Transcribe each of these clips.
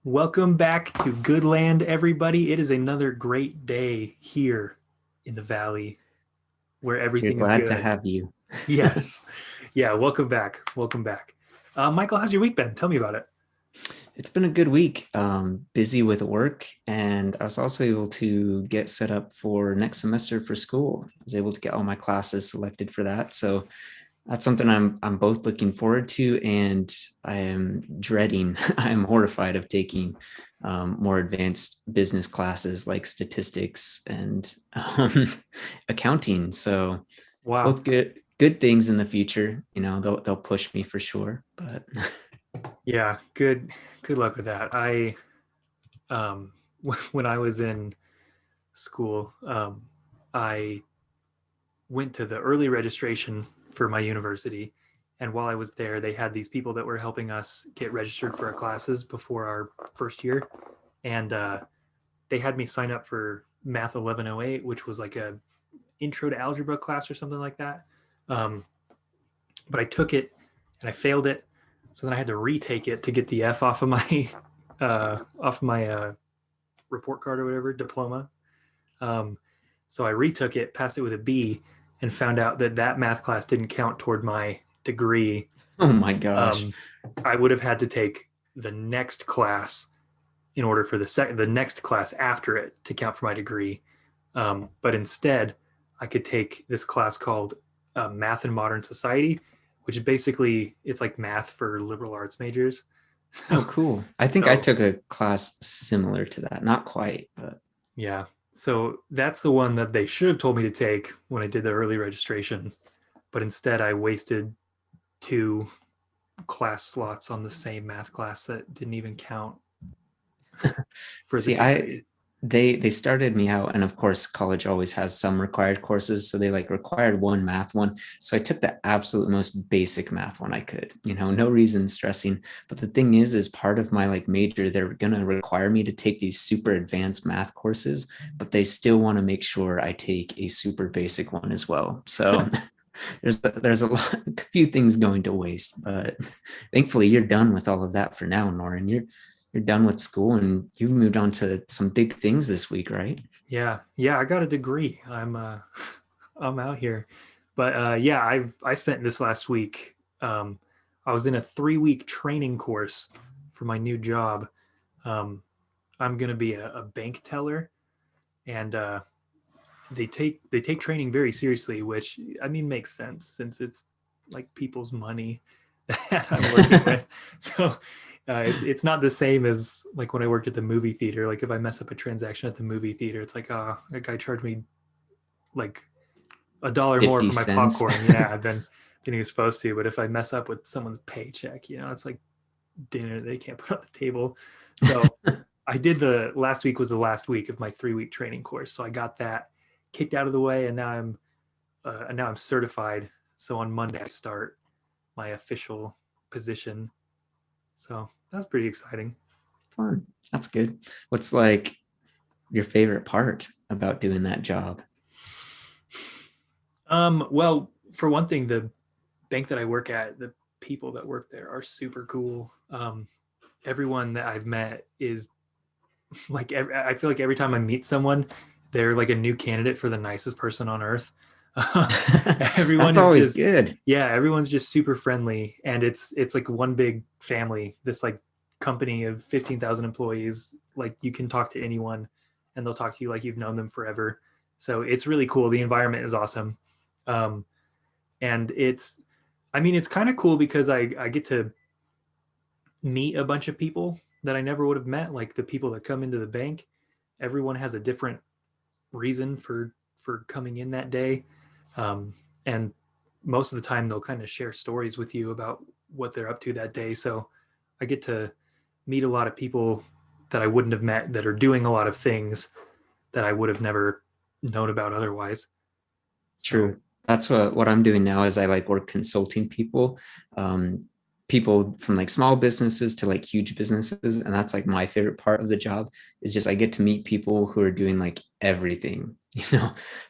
Welcome back to Goodland, everybody. It is another great day here in the valley where We're everything is glad to good. have you. Yes. Yeah, welcome back. Welcome back. Michael, how's your week been? Tell me about it. It's been a good week. Busy with work, and I was also able to get set up for next semester for school. I was able to get all my classes selected for that. So that's something I'm both looking forward to, and I am dreading. I am horrified of taking more advanced business classes like statistics and accounting. So Wow. both good things in the future. They'll push me for sure, but Yeah, good luck with that. Um when I was in school, I went to the early registration for my university. And while I was there, they had these people that were helping us get registered for our classes before our first year. And they had me sign up for Math 1108, which was like a intro to algebra class or something like that. Um, but I took it and I failed it. So then I had to retake it to get the F off of my report card or whatever diploma. Um, so I retook it, passed it with a B, and found out that that math class didn't count toward my degree. oh my gosh. Um, I would have had to take the next class in order for the next class after it to count for my degree. But instead, I could take this class called Math in Modern Society, which is basically it's like math for liberal arts majors. Oh, So, cool. I think I so took a class similar to that. Not quite, but yeah, so that's the one that they should have told me to take when I did the early registration, but instead I wasted two class slots on the same math class that didn't even count for the see, degree. they started me out, and of course college always has some required courses, so they like required one math one. So I took the absolute most basic math one I could, no reason stressing. But the thing is part of my like major, they're gonna require me to take these super advanced math courses, but they still want to make sure I take a super basic one as well. So there's a few things going to waste, but thankfully you're done with all of that for now, Norrin. You're done with school and you've moved on to some big things this week, right? Yeah, I got a degree. I'm out here. But yeah, I spent this last week. I was in a 3-week training course for my new job. Um, I'm gonna be a bank teller, and they take training very seriously, which I mean makes sense since it's like people's money that I'm working with. So it's not the same as like when I worked at the movie theater. Like if I mess up a transaction at the movie theater, it's like, oh, that guy charged me like $1 more 50 for my cents. popcorn, yeah, than he was supposed to. But if I mess up with someone's paycheck, it's like dinner they can't put on the table. So I did the last week was the last week of my 3-week training course. So I got that kicked out of the way, and now I'm certified. So on Monday I start my official position. So that's pretty exciting. Fun. That's good. What's like your favorite part about doing that job? Well, for one thing, the bank that I work at, the people that work there are super cool. Everyone that I've met is like I feel like every time I meet someone, they're like a new candidate for the nicest person on earth. Everyone That's is always just good. yeah, everyone's just super friendly, and it's like one big family. This like company of 15,000 employees. Like you can talk to anyone, and they'll talk to you like you've known them forever. So it's really cool. The environment is awesome, um, and I mean, it's kind of cool because I get to meet a bunch of people that I never would have met. Like the people that come into the bank, everyone has a different reason for coming in that day, and most of the time they'll kind of share stories with you about what they're up to that day. So I get to meet a lot of people that I wouldn't have met that are doing a lot of things that I would have never known about otherwise. So True. That's what I'm doing now is I like work consulting people. people from like small businesses to like huge businesses. And that's like my favorite part of the job, is just I get to meet people who are doing like everything,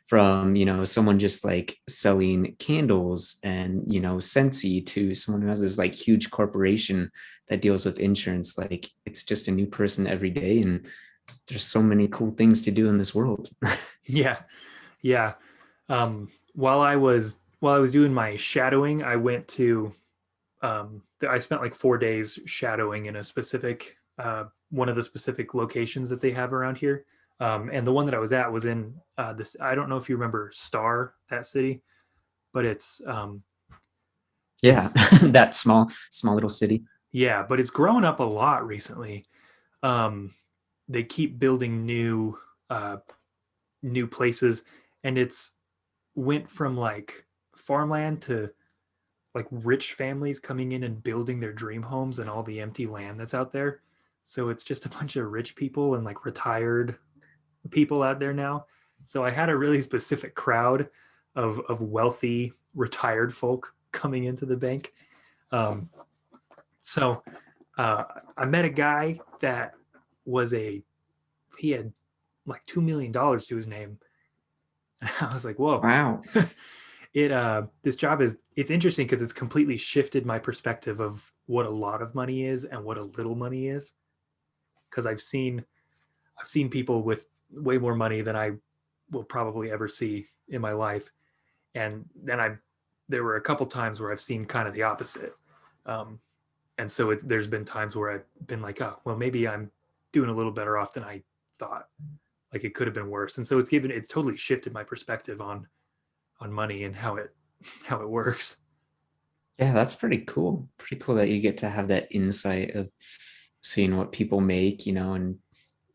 from, someone just like selling candles and, Scentsy, to someone who has this like huge corporation that deals with insurance. Like it's just a new person every day. And there's so many cool things to do in this world. Yeah. Yeah. While I was doing my shadowing, I went to I spent like 4 days shadowing in a specific one of the specific locations that they have around here. And the one that I was at was in this. I don't know if you remember Star, that city, but Yeah, it's that small little city. yeah, but it's grown up a lot recently. Um, they keep building uh, new places, and it's went from like farmland to like rich families coming in and building their dream homes and all the empty land that's out there. So it's just a bunch of rich people and like retired people out there now. So I had a really specific crowd of wealthy retired folk coming into the bank. Um, so I met a guy that was he had like $2 million to his name. And I was like, whoa. Wow. This job it's interesting because it's completely shifted my perspective of what a lot of money is and what a little money is. Because I've seen people with way more money than I will probably ever see in my life, and then there were a couple times where I've seen kind of the opposite. Um, and so there's been times where I've been like, oh, well, maybe I'm doing a little better off than I thought. Like it could have been worse, and so it's totally shifted my perspective on money and how it works. Yeah, that's pretty cool. Pretty cool that you get to have that insight of seeing what people make, and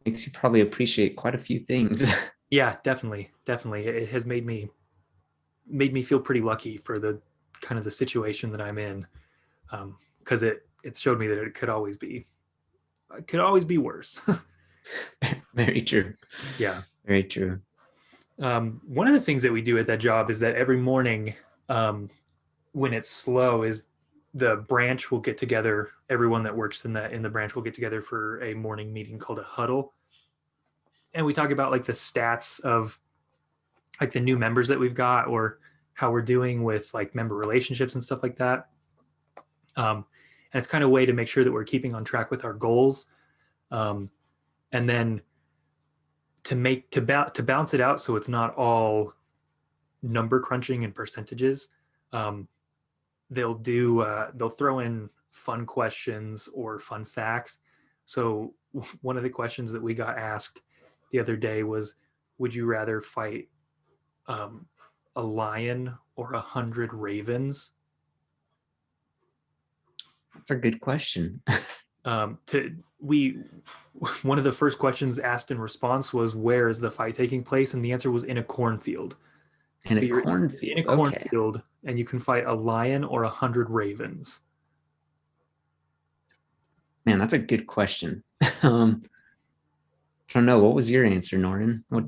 makes you probably appreciate quite a few things. Yeah, definitely. It has made me feel pretty lucky for the kind of the situation that I'm in, because it showed me that it could always be worse. Very true. Yeah. Very true. One of the things that we do at that job is that every morning, when it's slow, is the branch will get together. Everyone that works in the branch will get together for a morning meeting called a huddle, and we talk about like the stats of like the new members that we've got, or how we're doing with like member relationships and stuff like that. And it's kind of a way to make sure that we're keeping on track with our goals, um, and then to balance it out so it's not all number crunching and percentages. Um, they'll throw in fun questions or fun facts. So one of the questions that we got asked the other day was, would you rather fight um, a lion or 100 ravens? That's a good question. To we One of the first questions asked in response was, where is the fight taking place? And the answer was in a cornfield. In So a you're in a cornfield. Okay. cornfield and you can fight a lion or 100 ravens. Man, that's a good question. um, I don't know. What was your answer, Norrin? What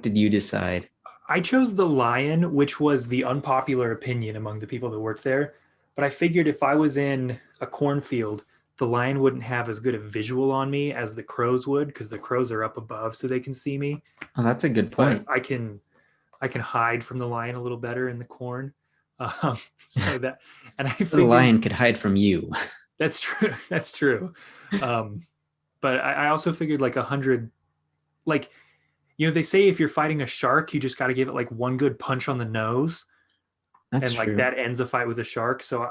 did you decide? I chose the lion, which was the unpopular opinion among the people that worked there. But I figured if I was in a cornfield, the lion wouldn't have as good a visual on me as the crows would, because the crows are up above so they can see me. Oh, that's a good But point. I can hide from the lion a little better in the corn. So that, and I The figured lion could hide from you. that's true. That's true. Um, but I also figured like 100, like, they say if you're fighting a shark, you just got to give it like one good punch on the nose, That's and like true. that ends a fight with a shark. So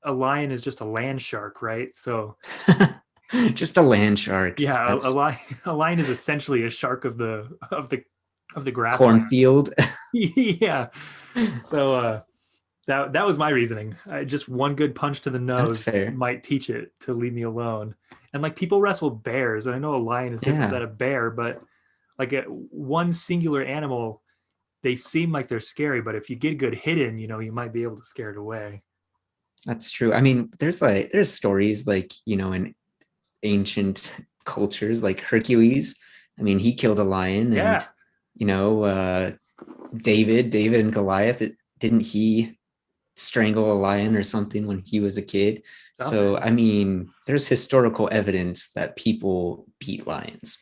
a lion is just a land shark, right? So Just a land shark. yeah, a That's lion, a lion is essentially a shark of the grassland. cornfield. Yeah. So that was my reasoning. Just one good punch to the That's nose fair. might teach it to leave me alone. And like people wrestle bears, and I know a lion is different Yeah, than a bear, but like one singular animal, they seem like they're scary, but if you get good hidden, you might be able to scare it away. that's true. I mean, there's stories like, in ancient cultures like Hercules. I mean, he killed a lion, and Yeah. you know, uh David and Goliath, didn't he strangle a lion or something when he was a kid. So, Something. I mean, there's historical evidence that people beat lions.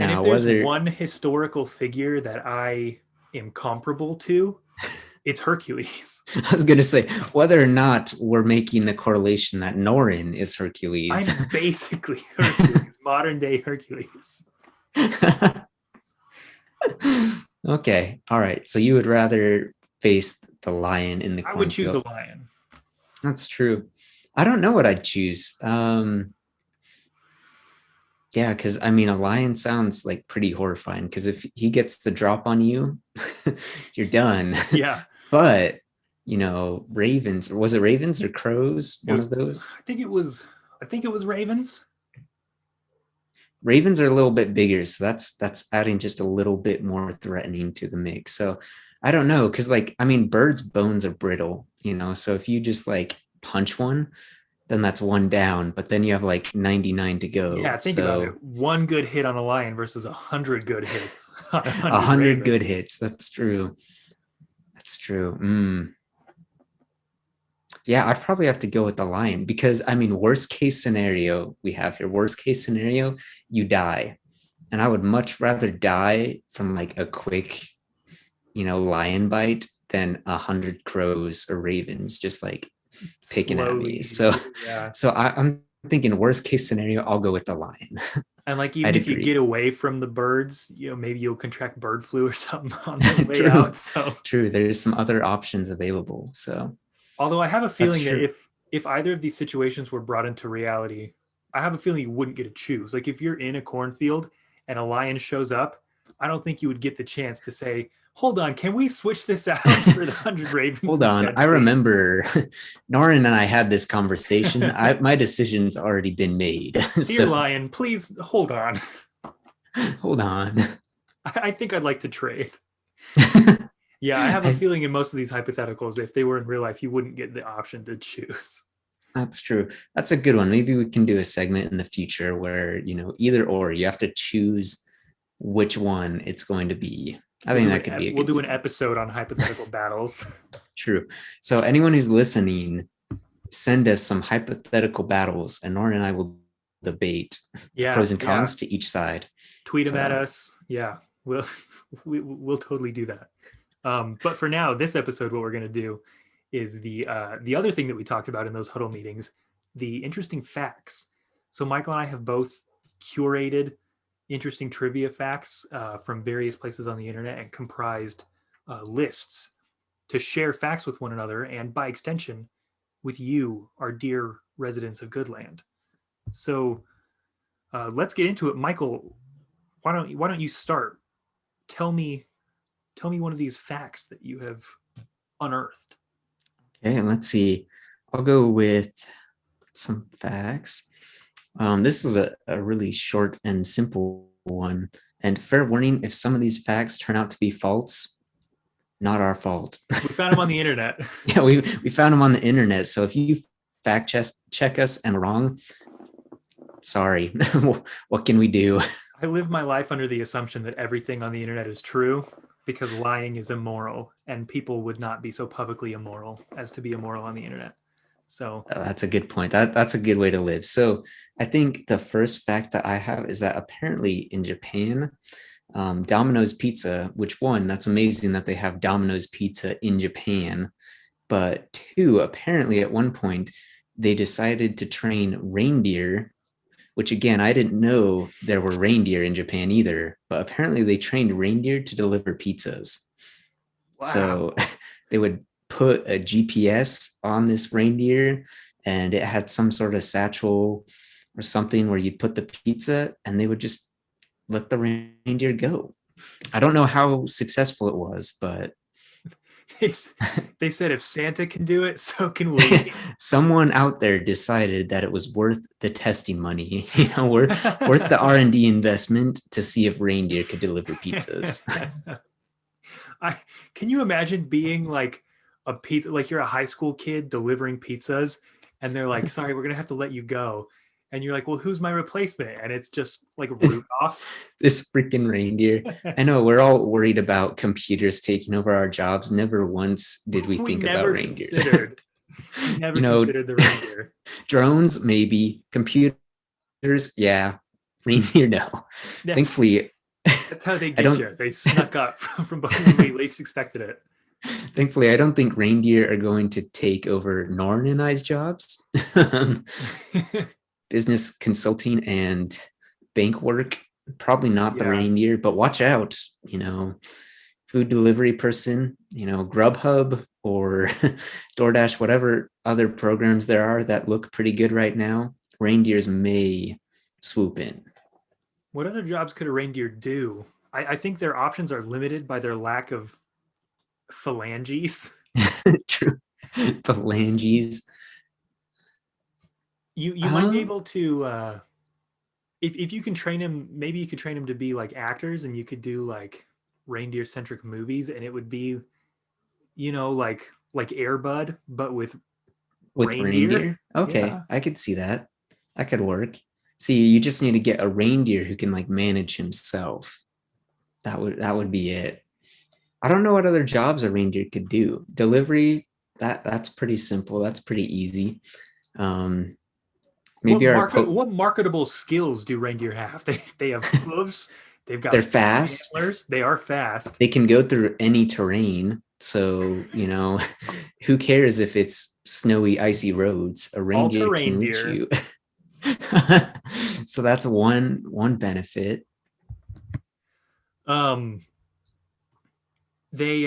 And if Now, there's whether one historical figure that I am comparable to, it's Hercules. I was going to say, whether or not we're making the correlation that Norrin is Hercules. I'm basically Hercules, modern day Hercules. Okay. All right. So you would rather face the lion in the I would choose the cornfield. lion. That's true. I don't know what I'd choose. Yeah, because I mean, a lion sounds like pretty horrifying. Because if he gets the drop on you, you're done. Yeah. But ravens, or was it ravens or crows? It One was of those. I think it was ravens. Ravens are a little bit bigger, so that's adding just a little bit more threatening to the mix. So I don't know, because like I mean, birds' bones are brittle, So if you just like punch one, then that's one down, but then you have like 99 to go. Yeah, think about So it. One good hit on a lion versus 100 good hits on 100 100 good ravens. hits. That's true. That's true. Yeah, I'd probably have to go with the lion because I mean, worst case scenario we have here. Worst case scenario, you die. And I would much rather die from like a quick, lion bite than 100 crows or ravens just like picking at me. Slowly. So, Yeah. so I'm thinking worst case scenario, I'll go with the lion. And like even I'd if you get agree. away from the birds, maybe you'll contract bird flu or something on the way True, out. So true. There's some other options available. So although I have a that's feeling that true. if either of these situations were brought into reality, I have a feeling you wouldn't get to choose. Like if you're in a cornfield and a lion shows up, I don't think you would get the chance to say, "Hold on, can we switch this out for the 100 ravens Hold on. instead, I please?" remember Norrin and I had this conversation. My decision's already been made. Dear So lion, please hold on. hold on. I think I'd like to trade. Yeah, I have a I, feeling in most of these hypotheticals, if they were in real life, you wouldn't get the option to choose. that's true. That's a good one. Maybe we can do a segment in the future where, either or you have to choose which one it's going to be. I think that could be a We'll good do an segment. episode on hypothetical battles. True. So anyone who's listening, send us some hypothetical battles and Nora and I will debate the Yeah, pros and yeah. cons to each side. Tweet them at So us. Yeah, we'll we'll totally do that. But for now, this episode, what we're gonna do is the other thing that we talked about in those huddle meetings, the interesting facts. So Michael and I have both curated interesting trivia facts from various places on the internet and comprised lists to share facts with one another and by extension with you, our dear residents of Goodland. So let's get into it. Michael, why don't you start? Tell me tell me one of these facts that you have unearthed. okay, and let's see. I'll go with some facts. This is a really short and simple one. And fair warning, if some of these facts turn out to be false, not our fault. We found them on the internet. Yeah, we found them on the internet. So if you fact check us and wrong, sorry. What can we do? I live my life under the assumption that everything on the internet is true because lying is immoral and people would not be so publicly immoral as to be immoral on the internet. So, That's a good point. That's a good way to live. So I think the first fact that I have is that apparently in Japan, Domino's Pizza, which one, that's amazing that they have Domino's Pizza in Japan. But two, apparently at one point, they decided to train reindeer, which again, I didn't know there were reindeer in Japan either, but apparently they trained reindeer to deliver pizzas. So wow. they would put a GPS on this reindeer and it had some sort of satchel or something where you'd put the pizza and they would just let the reindeer go. I don't know how successful it was, but they, they said if Santa can do it, so can we. someone out there decided that it was worth the testing money, worth the R&D investment to see if reindeer could deliver pizzas. I can you imagine being like a pizza, like you're a high school kid delivering pizzas, and they're like, "Sorry, we're gonna have to let you go." and you're like, well, who's my replacement? And it's just like Rudolph. This freaking reindeer. I know we're all worried about computers taking over our jobs. Never once did we we think about never reindeers. considered. We never You know, considered the reindeer. drones, maybe. Computers, yeah. Reindeer, no. That's Thankfully, that's how they I get don't. you. They snuck up from when we least expected it. Thankfully, I don't think reindeer are going to take over Norrin and I's jobs. Business consulting and bank work, probably not the Yeah. reindeer, but watch out, food delivery person, Grubhub or DoorDash, whatever other programs there are that look pretty good right now, reindeers may swoop in. What other jobs could a reindeer do? I think their options are limited by their lack of phalanges. True. Phalanges. You might be able to if you can train him, maybe you could train him to be like actors, and you could do like reindeer centric movies, and it would be, like Airbud, but with reindeer. Okay, Yeah. I could see that. That could work. See, you just need to get a reindeer who can like manage himself. That would be it. I don't know what other jobs a reindeer could do. Delivery, that's pretty simple. That's pretty easy. Um, maybe What marketable skills do reindeer have? They have hooves. They've got they're fast. antlers. They are fast. They can go through any terrain. So, who cares if it's snowy, icy roads? A All reindeer can reach reindeer. you. So that's one benefit. Um, they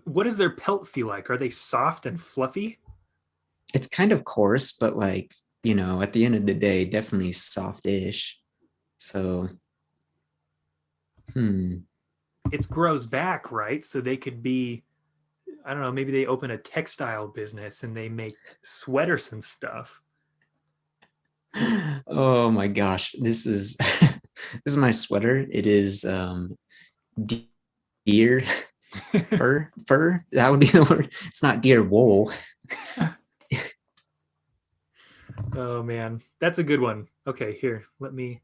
what does their pelt feel like? Are they soft and fluffy? It's kind of coarse, but like, at the end of the day, definitely soft-ish. So, It grows back, right? So they could be, I don't know, maybe they open a textile business and they make sweaters and stuff. Oh my gosh, this is this is my sweater. It is deer fur. That would be the word. It's not deer wool. Oh man, that's a good one. Okay, here, let me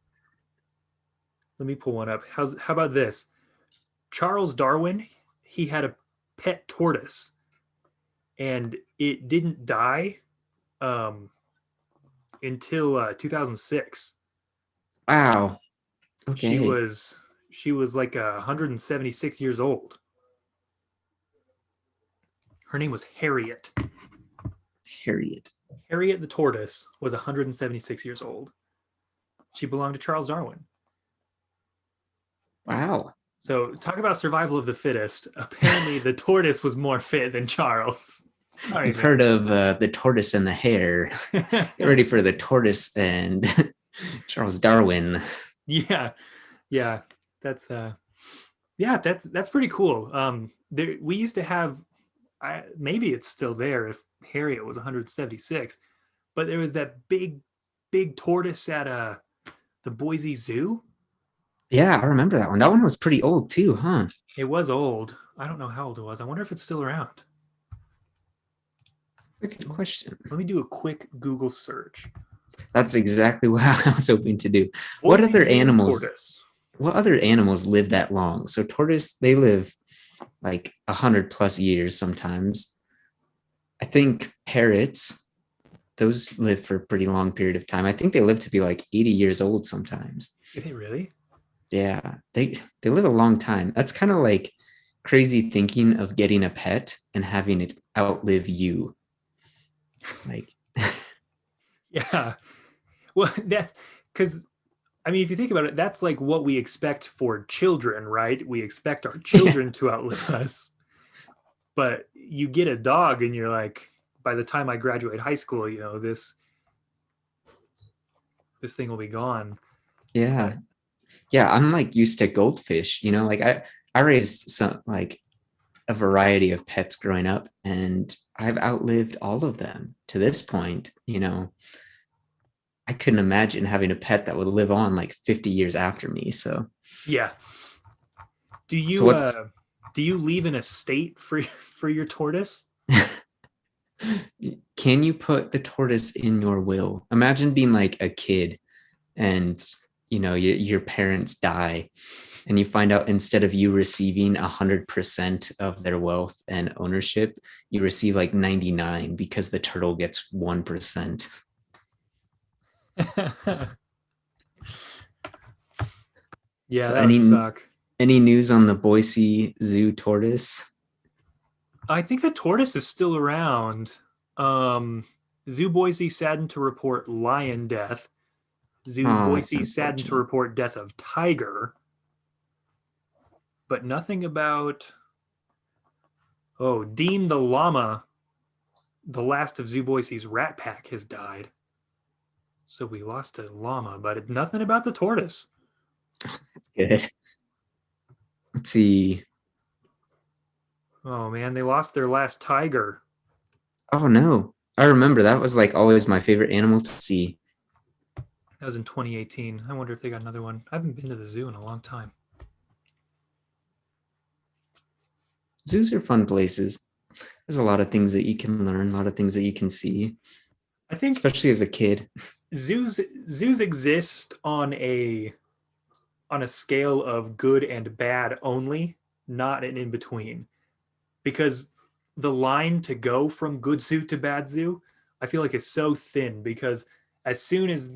pull one up. How about this? Charles Darwin, he had a pet tortoise, and it didn't die um, until 2006. Wow. She Okay. was she was like 176 years old. Her name was Harriet. Harriet. Harriet the tortoise was 176 years old. She belonged to Charles Darwin. Wow. So talk about survival of the fittest. Apparently, the tortoise was more fit than Charles. Sorry, You've man. heard of the tortoise and the hare. Get ready for the tortoise and Charles Darwin. Yeah, yeah, that's that's pretty cool. We used to have, maybe it's still there if Harriet was 176, but there was that big tortoise at the Boise Zoo. Yeah, I remember that one. That one was pretty old too, huh? It was old. I don't know how old it was. I wonder if it's still around. Good question. Let me do a quick Google search. That's exactly what I was hoping to do. What other animals? Tortoise. What other animals live that long? So tortoise, they live like 100+ years sometimes. I think parrots, those live for a pretty long period of time. I think they live to be like 80 years old sometimes. Is it really? Yeah, they live a long time. That's kind of like crazy thinking of getting a pet and having it outlive you. Like, yeah. Well, because I mean, if you think about it, that's like what we expect for children, right? We expect our children to outlive us. But you get a dog and you're like, by the time I graduate high school, this thing will be gone. yeah. Yeah, I'm like used to goldfish, like I raised some like a variety of pets growing up, and I've outlived all of them to this point. I couldn't imagine having a pet that would live on like 50 years after me. So yeah. Do so you do you leave an estate for your tortoise? Can you put the tortoise in your will? Imagine being like a kid and your parents die and you find out instead of you receiving 100% of their wealth and ownership, you receive like 99 because the turtle gets 1%. Yeah, So that would suck. any news on the Boise Zoo tortoise? I think the tortoise is still around. Um, Zoo Boise saddened to report lion death. Zoo Oh, that's Boise saddened to unfortunate. report death of tiger, but nothing about. Oh, Dean the llama, the last of Zoo Boise's rat pack, has died. So we lost a llama, but nothing about the tortoise. That's good. Let's see. Oh man, they lost their last tiger. Oh no. I remember that was like always my favorite animal to see. That was in 2018. I wonder if they got another one. I haven't been to the zoo in a long time. Zoos are fun places. There's a lot of things that you can learn, a lot of things that you can see, I think especially as a kid. zoos exist on a scale of good and bad only, not an in between. Because the line to go from good zoo to bad zoo, I feel like is so thin because as soon as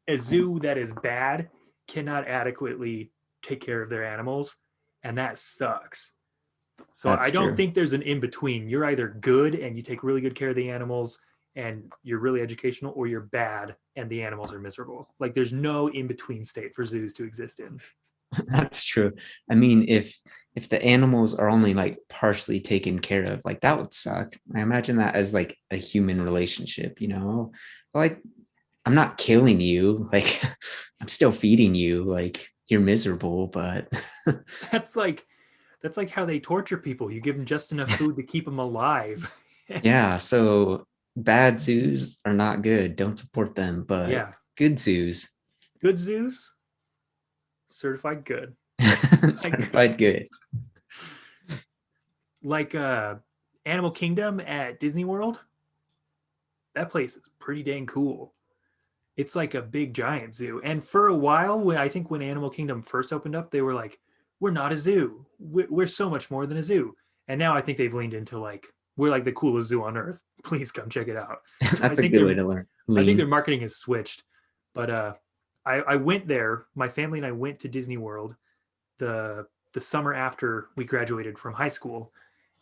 a zoo that is bad cannot adequately take care of their animals, and that sucks. So I That's don't true. think there's an in between. You're either good and you take really good care of the animals and you're really educational, or you're bad and the animals are miserable. Like there's no in between state for zoos to exist in. That's true. I mean, if the animals are only like partially taken care of, like that would suck. I imagine that as like a human relationship, Like I'm not killing you, like I'm still feeding you, like you're miserable, but That's like that's like how they torture people. You give them just enough food to keep them alive. yeah, so bad zoos are not good. Don't support them, but Yeah, good zoos, good zoos, certified good. Certified good. certified good. Like Animal Kingdom at Disney World. That place is pretty dang cool. It's like a big giant zoo. And for a while, when I think when Animal Kingdom first opened up, they were like, "We're not a zoo. We're so much more than a zoo." And now I think they've leaned into like, "We're like the coolest zoo on earth. Please come check it out." So That's a good way to learn. I think their Lean. marketing has switched. But I went there. My family and I went to Disney World the summer after we graduated from high school,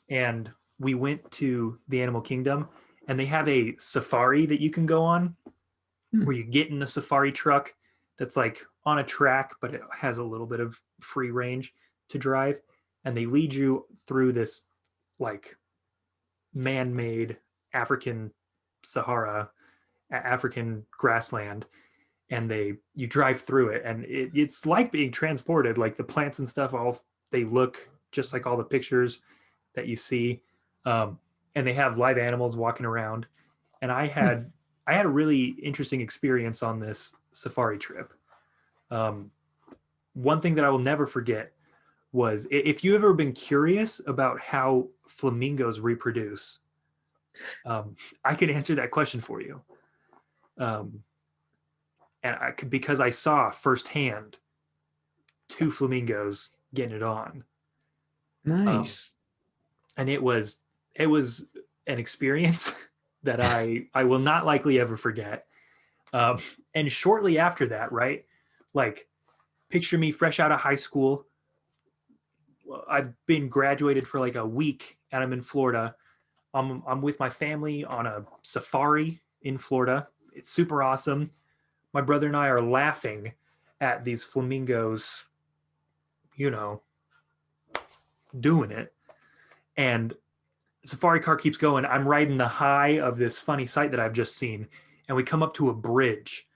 and we went to the Animal Kingdom, and they have a safari that you can go on Hmm. where you get in a safari truck that's like on a track, but it has a little bit of free range to drive. And they lead you through this like man made African Sahara, African grassland. And you drive through it, and it's like being transported. Like the plants and stuff, all they look just like all the pictures that you see. And they have live animals walking around. And Hmm. I had a really interesting experience on this safari trip. Um, One thing that I will never forget was if you ever been curious about how flamingos reproduce, I could answer that question for you. Um, and because I saw firsthand two flamingos getting it on, um, Nice. and it was an experience that I will not likely ever forget. Um, and shortly after that, right, like picture me fresh out of high school. I've been graduated for like a week, and I'm in Florida. I'm with my family on a safari in Florida. It's super awesome. My brother and I are laughing at these flamingos, you know, doing it. And the safari car keeps going. I'm riding the high of this funny sight that I've just seen. And we come up to a bridge,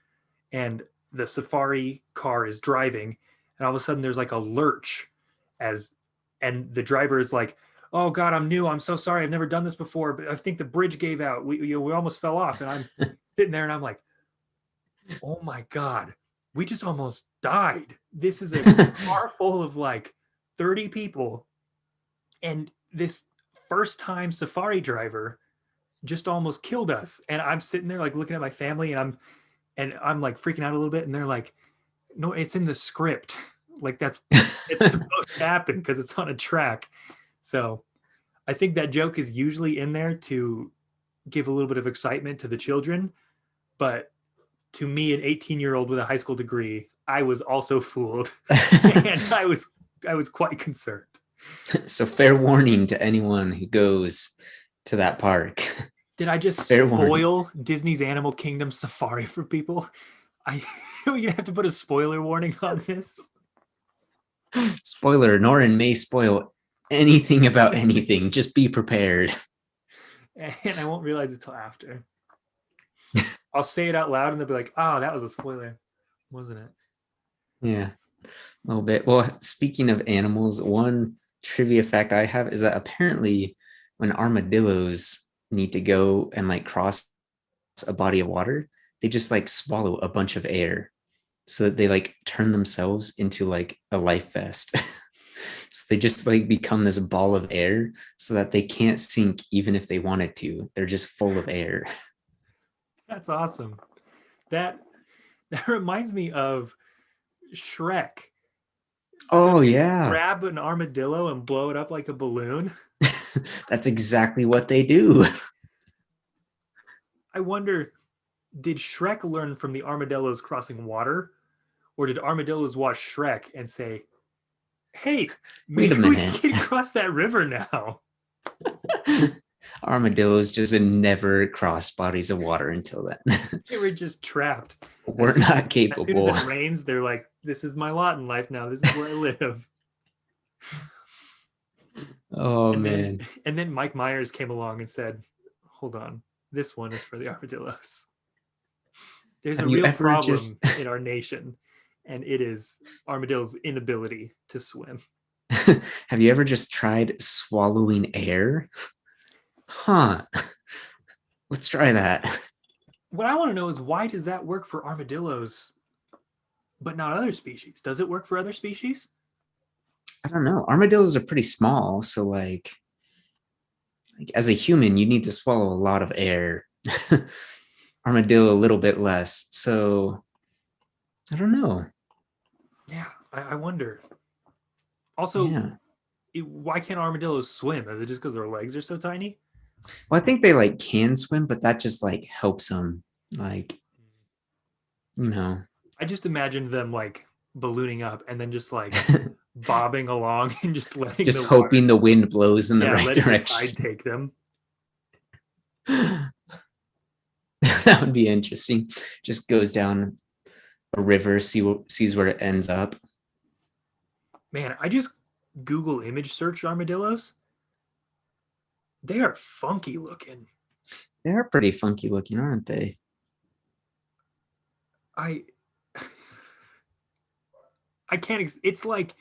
and the safari car is driving. And all of a sudden, there's like a lurch as, and the driver is like, "Oh God, I'm new. I'm so sorry. I've never done this before, but I think the bridge gave out. We almost fell off." And I'm sitting there and I'm like, "Oh my God, we just almost died. This is a car full of like 30 people, and this first time safari driver just almost killed us. And I'm sitting there like looking at my family, and I'm like freaking out a little bit, and they're like, no, it's in the script. Like it's supposed to happen because it's on a track. So I think that joke is usually in there to give a little bit of excitement to the children. But to me, an 18-year-old with a high school degree, I was also fooled. And I was quite concerned. So fair warning to anyone who goes to that park. Did I just Fair warning. spoil Disney's Animal Kingdom Safari for people? Are you gonna have to put a spoiler warning on this? Spoiler, Norrin may spoil anything about anything. Just be prepared. And I won't realize it till after. I'll say it out loud and they'll be like, oh, that was a spoiler, wasn't it? Yeah, a little bit. Well, speaking of animals, one trivia fact I have is that apparently when armadillos need to go and like cross a body of water, they just like swallow a bunch of air so that they like turn themselves into like a life vest. So they just like become this ball of air so that they can't sink even if they wanted to. They're just full of air. That's awesome. That that reminds me of Shrek. Oh yeah. Grab an armadillo and blow it up like a balloon. That's exactly what they do. I wonder, did Shrek learn from the armadillos crossing water? Or did armadillos watch Shrek and say, hey, Wait a maybe we minute. can cross that river now? Armadillos just never crossed bodies of water until then. They were just trapped. We're not As soon capable. as it rains, they're like, this is my lot in life now. This is where I live. Oh and man. then Mike Myers came along and said, hold on, this one is for the armadillos. There's Have a you real ever problem just in our nation, and it is armadillos' inability to swim. have you ever just tried swallowing air? Huh. Let's try that. What I want to know is, why does that work for armadillos but not other species? Does it work for other species? I don't know. Armadillos are pretty small, so like as a human, you need to swallow a lot of air. Armadillo a little bit less. So I don't know. Yeah, I wonder. Also, Yeah. why can't armadillos swim? Is it just because their legs are so tiny? Well, I think they like can swim, but that just like helps them. Like, you know, I just imagined them like ballooning up and then just like bobbing along and just letting just the water, hoping the wind blows in the right letting the direction. tide take them. That would be interesting. Just goes down a river, sees where it ends up. Man, I just Google image search armadillos. They are funky looking. They're pretty funky looking, aren't they? I I can't. It's like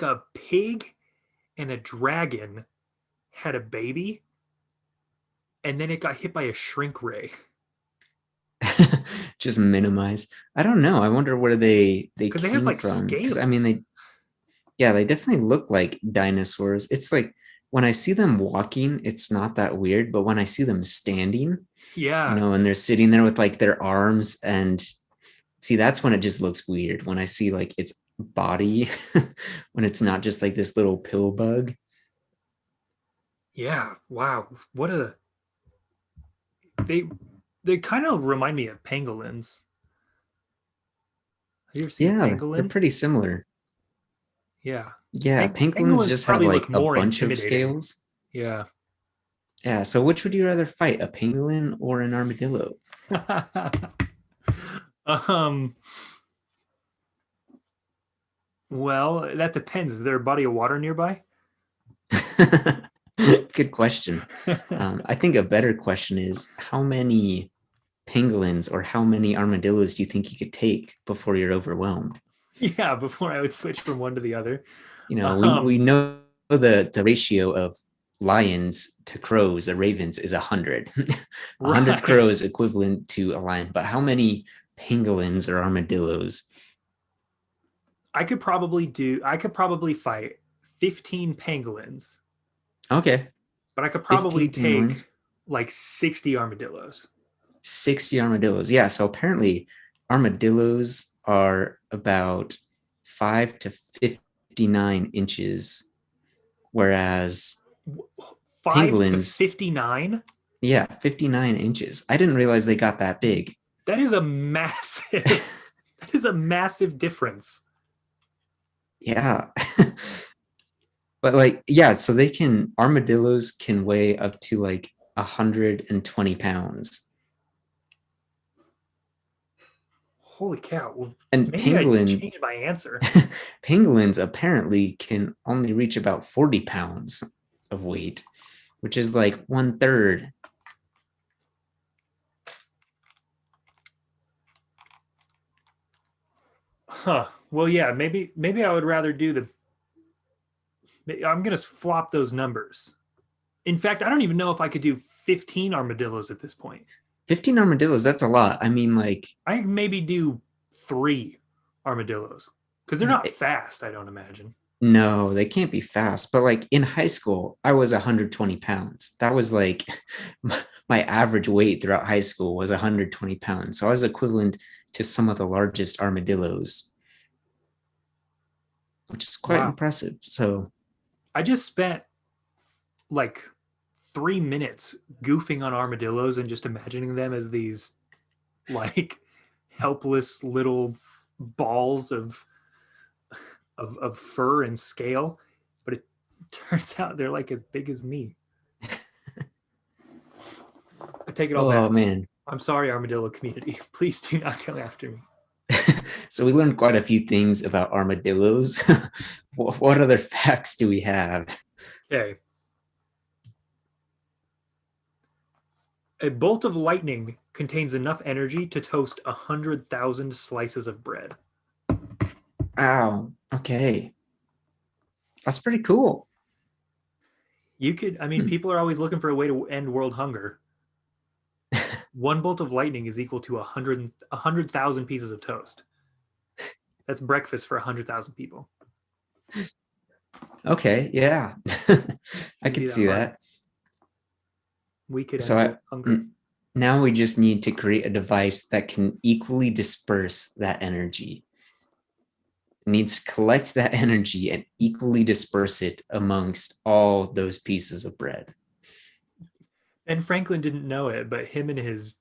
a pig and a dragon had a baby, and then it got hit by a shrink ray. Just minimize. I don't know. I wonder where they Because they have came like from. Because scales. I mean, they definitely look like dinosaurs. It's like when I see them walking, it's not that weird, but when I see them standing, Yeah. and they're sitting there with like their arms, and see, that's when it just looks weird. When I see like its body, when it's not just like this little pill bug. Yeah. Wow. What a they kind of remind me of pangolins. Have you ever seen a Yeah, they're pangolin? pretty similar. Yeah. Yeah, pangolins Pangolins just have probably look like a more bunch of intimidating. scales. Yeah. Yeah, so which would you rather fight, a pangolin or an armadillo? um well, that depends. Is there a body of water nearby? Good question. I think a better question is how many pangolins or how many armadillos do you think you could take before you're overwhelmed? Yeah, before I would switch from one to the other. We know the ratio of lions to crows or ravens is 100. 100 Right. crows equivalent to a lion, but how many pangolins or armadillos? I could probably fight 15 pangolins, Okay. but I could probably 15 take pangolins, like 60 armadillos. 60 armadillos. Yeah, so apparently armadillos are about 5 to 59 inches, whereas 5 to pangolins, 59? yeah, 59 inches. I didn't realize they got that big. That is a massive that is a massive difference. Yeah. But like, yeah, so armadillos can weigh up to like 120 pounds. Holy cow. Well, And maybe I changed my answer. pangolins apparently can only reach about 40 pounds of weight, which is like 1/3. Huh. Well, yeah, maybe I would rather do the I'm going to flop those numbers. In fact, I don't even know if I could do 15 armadillos at this point. 15 armadillos, that's a lot. I mean, like, I could maybe do 3 armadillos because they're not fast, I don't imagine. no, they can't be fast. But like in high school, I was 120 pounds. That was like my average weight throughout high school was 120 pounds. So I was equivalent to some of the largest armadillos, which is quite Wow. impressive. So I just spent like 3 minutes goofing on armadillos and just imagining them as these like helpless little balls of fur and scale, but it turns out they're like as big as me. I take it all oh back. man. I'm sorry, armadillo community. Please do not come after me. So we learned quite a few things about armadillos. What other facts do we have? Okay. A bolt of lightning contains enough energy to toast 100,000 slices of bread. Wow. Okay. That's pretty cool. You could, I mean, people are always looking for a way to end world hunger. One bolt of lightning is equal to 100,000 pieces of toast. That's breakfast for 100,000 people. Okay. Yeah. I could see that. We could So end hunger. now we just need to create a device that can equally disperse that energy. It needs to collect that energy and equally disperse it amongst all those pieces of bread. And Franklin didn't know it, but him and his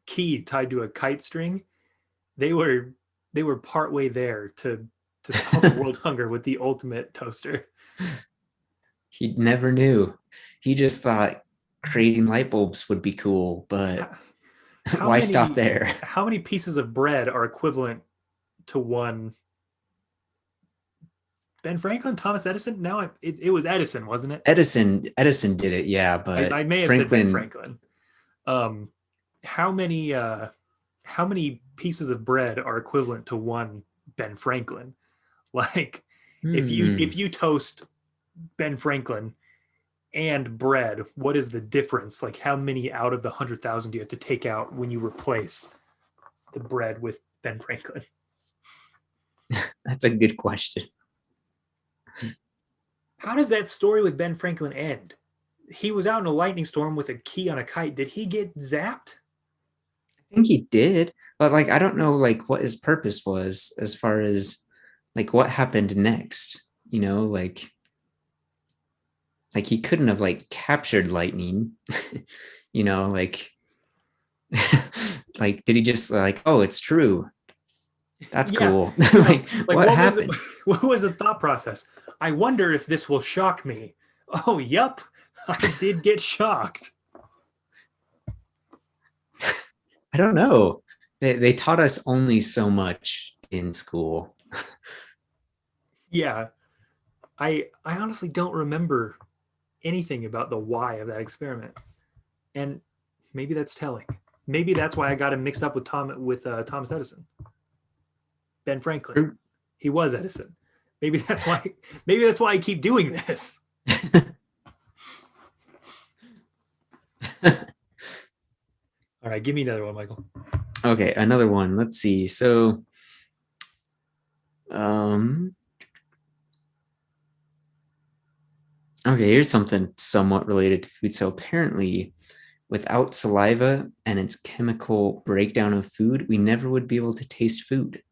key tied to a kite string, they were partway there to solve world hunger with the ultimate toaster. He never knew. He just thought creating light bulbs would be cool, but why stop there? How many pieces of bread are equivalent to one? Ben Franklin, Thomas Edison? No, it was Edison, wasn't it? Edison did it, yeah, but I may have said Ben Franklin. How many pieces of bread are equivalent to one Ben Franklin? Like if you toast Ben Franklin and bread, what is the difference? Like how many out of the 100,000 do you have to take out when you replace the bread with Ben Franklin? That's a good question. How does that story with Ben Franklin end? He was out in a lightning storm with a key on a kite. Did he get zapped? I think he did, but like I don't know like what his purpose was as far as like what happened next, like he couldn't have like captured lightning, like like did he just like, oh, it's true. That's cool. like what happened? What was the thought process? I wonder if this will shock me. Oh, yep. I did get shocked. I don't know. They taught us only so much in school. Yeah. I honestly don't remember anything about the why of that experiment. And maybe that's telling. Maybe that's why I got him mixed up with Thomas Edison. Ben Franklin. He was Edison. Maybe that's why I keep doing this. All right, give me another one, Michael. Okay, another one. Let's see. So Okay, here's something somewhat related to food. So apparently, without saliva and its chemical breakdown of food, we never would be able to taste food.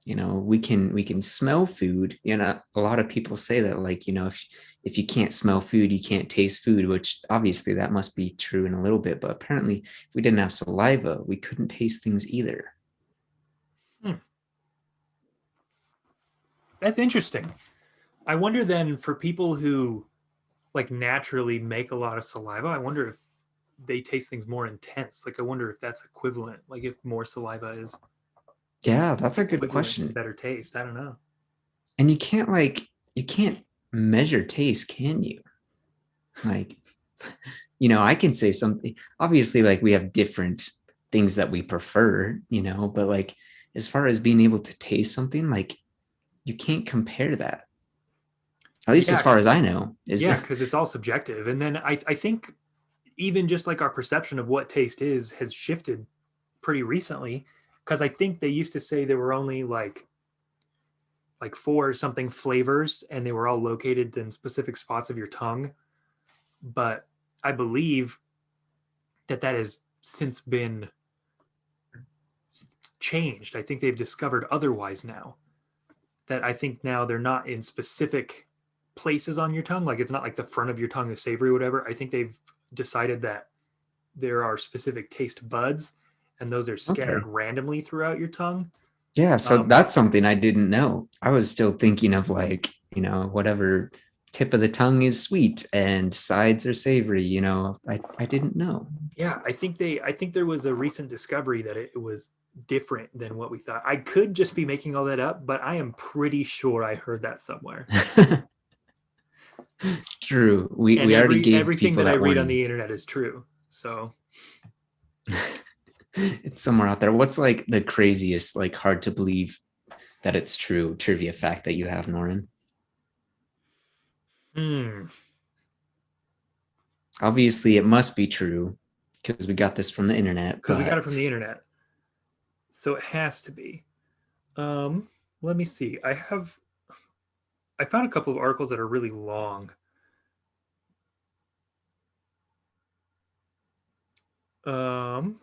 We can smell food. A lot of people say that, like, if you can't smell food, you can't taste food, which obviously that must be true in a little bit, but apparently if we didn't have saliva, we couldn't taste things either. Hmm. That's interesting. I wonder then for people who like naturally make a lot of saliva, I wonder if they taste things more intense. Like I wonder if that's equivalent. Like if more saliva is Yeah, that's a good equivalent to question. better taste. I don't know. And you can't measure taste, can you? Like, I can say something. Obviously, like, we have different things that we prefer, but like, as far as being able to taste something, like, you can't compare that. At least as Yeah, far as I know. Is yeah, because it's all subjective. And then I think even just like our perception of what taste is has shifted pretty recently. Because I think they used to say there were only like four something flavors, and they were all located in specific spots of your tongue. But I believe that that has since been changed. I think they've discovered otherwise now. That I think now they're not in specific places on your tongue. Like it's not like the front of your tongue is savory or whatever. I think they've decided that there are specific taste buds, and those are scattered okay. randomly throughout your tongue. Yeah, so Um, that's something I didn't know. I was still thinking of, like, whatever tip of the tongue is sweet and sides are savory, I didn't know. yeah, I think there was a recent discovery that it was different than what we thought. I could just be making all that up, but I am pretty sure I heard that somewhere. True. We And we already gave everything people that I that read on warning. the internet is true. So, It's somewhere out there. What's like the craziest, like, hard to believe that it's true trivia fact that you have, Norrin? hmm, Obviously, it must be true because we got this from the internet, because we got but it from the internet, so it has to be. Um, Let me see. I found a couple of articles that are really long. Um,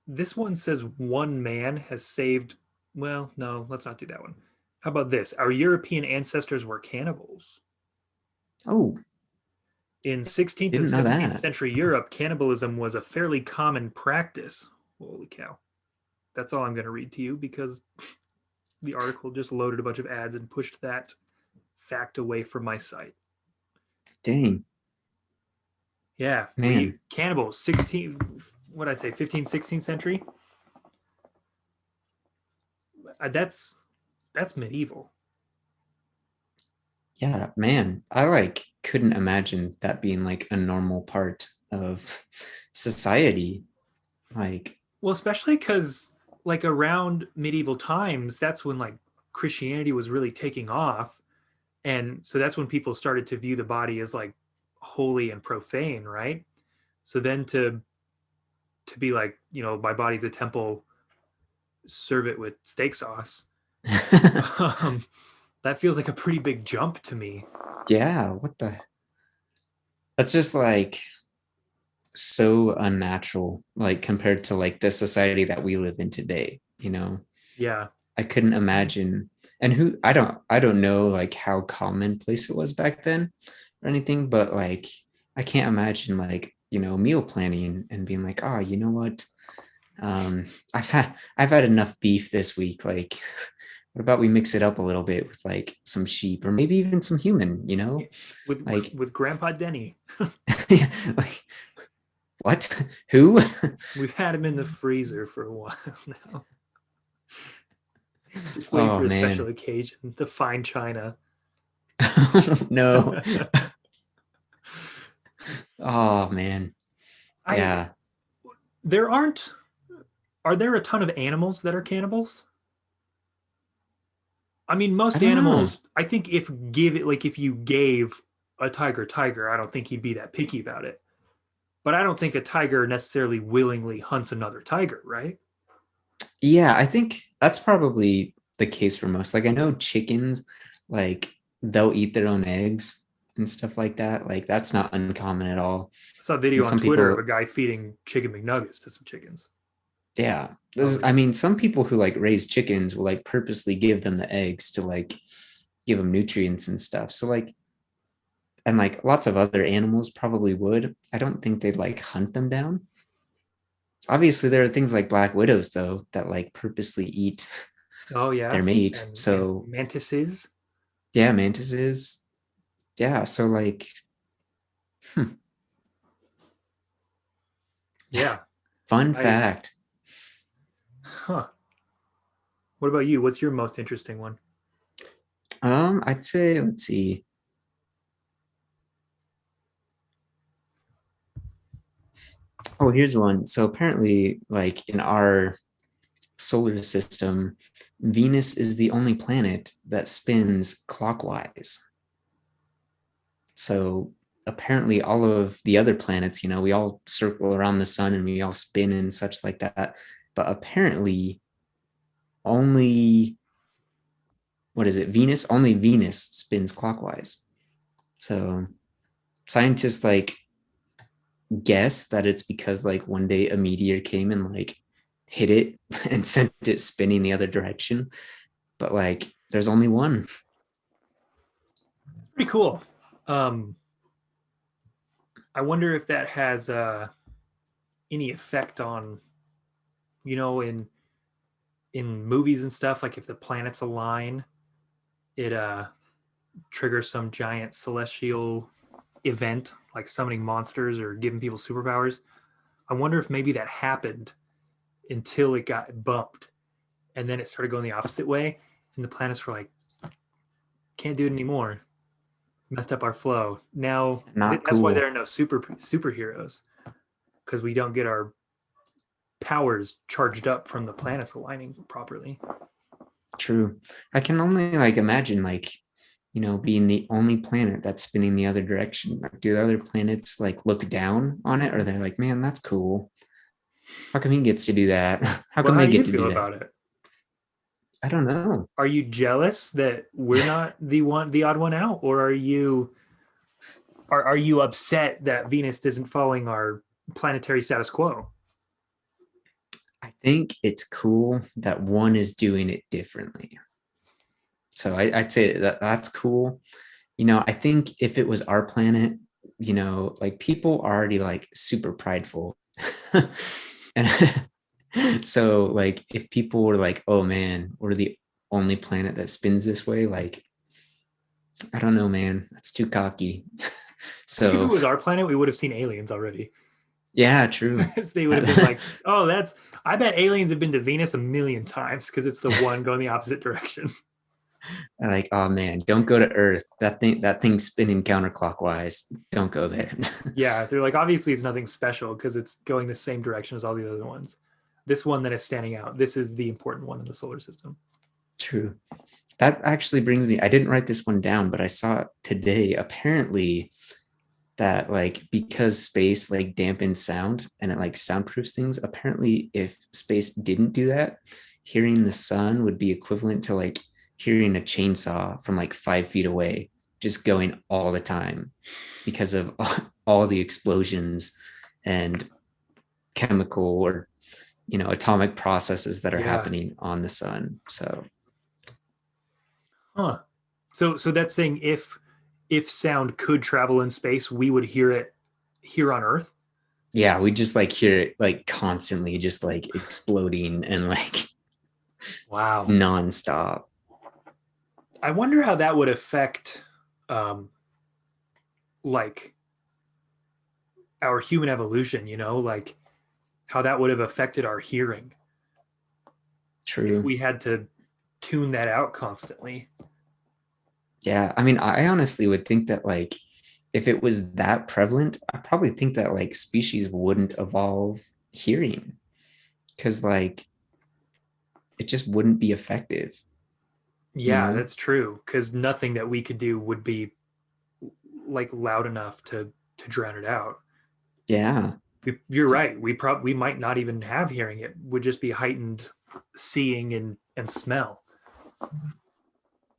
this one says one man has saved. Well, no, let's not do that one. How about this? Our European ancestors were cannibals. oh, In 16th and didn't know 17th that. century Europe, cannibalism was a fairly common practice. Holy cow. That's all I'm going to read to you because the article just loaded a bunch of ads and pushed that fact away from my site. Dang, Yeah, we man. cannibals 16, what did I say, 15th, 16th century. That's medieval. Yeah, man. I like couldn't imagine that being like a normal part of society. Like, Well, especially because like around medieval times, that's when like Christianity was really taking off, and so that's when people started to view the body as like holy and profane, right? So then to be like, my body's a temple, serve it with steak sauce. um, that feels like a pretty big jump to me. yeah, what the that's just like so unnatural, like, compared to like the society that we live in today. Yeah, I couldn't imagine. And I don't know like how commonplace it was back then or anything, but like, I can't imagine, like, meal planning and being like, oh, you know what, I've had enough beef this week, like, what about we mix it up a little bit with like some sheep or maybe even some human. with Like, with Grandpa Denny, like, what? Who? we've had him in the freezer for a while now, just waiting Oh for a special man. occasion, the fine china. No. Oh man. I Yeah. there aren't Are there a ton of animals that are cannibals? I mean, I most don't know. animals, I think if you gave a tiger, I don't think he'd be that picky about it. But I don't think a tiger necessarily willingly hunts another tiger, right? Yeah, I think that's probably the case for most. Like, I know chickens like they'll eat their own eggs and stuff like that. Like that's not uncommon at all. I saw a And video on some Twitter of a people, guy feeding chicken McNuggets to some chickens. yeah, I this was is, like, I mean, some people who like raise chickens will like purposely give them the eggs to like give them nutrients and stuff. So like, and like lots of other animals probably would. I don't think they'd like hunt them down. Obviously, there are things like black widows though that like purposely eat oh their yeah, mate. and So mantises. yeah, mantises. Yeah, so like, hmm, Yeah, fun I fact. huh. What about you? What's your most interesting one? I'd say, let's see. Oh, here's one. So apparently, like in our solar system, Venus is the only planet that spins clockwise. So apparently, all of the other planets, we all circle around the sun and we all spin and such like that. But apparently, only, what is it? Venus, only Venus spins clockwise. So scientists like guess that it's because like one day a meteor came and like hit it and sent it spinning the other direction. But like there's only one. Pretty cool. Um, I wonder if that has any effect on, in movies and stuff. Like if the planets align, it triggers some giant celestial event, like summoning monsters or giving people superpowers. I wonder if maybe that happened until it got bumped, and then it started going the opposite way, and the planets were like, can't do it anymore. Messed up our flow. Now Not that's why there cool. are no superheroes, because we don't get our powers charged up from the planets aligning properly. True. I can only like imagine like, being the only planet that's spinning the other direction. Like, do the other planets like look down on it or they're like, man, that's cool. How come he gets to do that? How Well, come how they do you get to do feel that? about it? I don't know. Are you jealous that we're not the odd one out, or are you upset that Venus isn't following our planetary status quo? I think it's cool that one is doing it differently. So I'd say that that's cool. I think if it was our planet, like people are already like super prideful. And so like if people were like, oh man, we're the only planet that spins this way, like I don't know, man, that's too cocky. I think if it So was our planet, we would have seen aliens already. yeah, true. They would have been like, "Oh, that's." I bet aliens have been to Venus a million times because it's the one going the opposite direction. Like, oh man, don't go to Earth. That thing's spinning counterclockwise. Don't go there. Yeah, they're like, obviously it's nothing special because it's going the same direction as all the other ones. This one that is standing out, this is the important one in the solar system. True. That actually brings me, I didn't write this one down, but I saw it today. Apparently, that like because space like dampens sound and it like soundproofs things, apparently if space didn't do that, hearing the sun would be equivalent to like hearing a chainsaw from like 5 feet away, just going all the time because of all the explosions and chemical or atomic processes that are Yeah. happening on the sun. So Huh. So that's saying if sound could travel in space, we would hear it here on Earth. yeah, we just like hear it like constantly just like exploding and like Wow. nonstop. I wonder how that would affect um like our human evolution, like how that would have affected our hearing if True. we had to tune that out constantly. Yeah, I mean, I honestly would think that like if it was that prevalent, I probably think that like species wouldn't evolve hearing because like it just wouldn't be effective, you Yeah, know? that's true. Because nothing that we could do would be like loud enough to drown it out. Yeah. You're right. We might not even have hearing. It would just be heightened seeing and smell.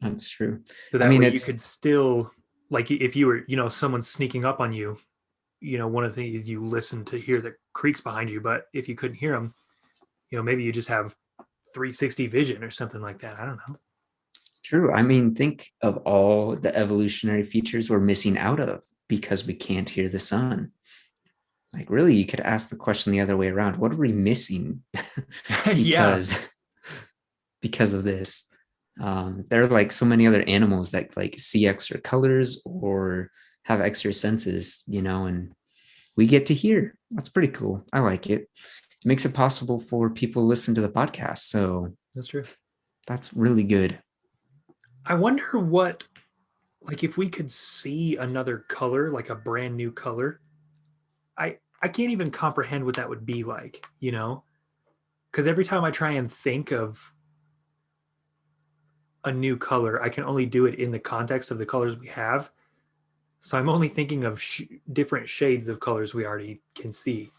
That's true. So I that mean, way you it's could still, like, if you were, someone sneaking up on you, one of the things is you listen to hear the creaks behind you. But if you couldn't hear them, maybe you just have 360 vision or something like that. I don't know. true. I mean, think of all the evolutionary features we're missing out of because we can't hear the sun. Like, really, you could ask the question the other way around. What are we missing Yeah. because because of this? There are like so many other animals that like see extra colors or have extra senses, and we get to hear. That's pretty cool. I like it. It makes it possible for people to listen to the podcast. So That's true. that's really good. I wonder what, like, if we could see another color, like a brand new color. I can't even comprehend what that would be like, because every time I try and think of a new color, I can only do it in the context of the colors we have. So I'm only thinking of different shades of colors we already can see.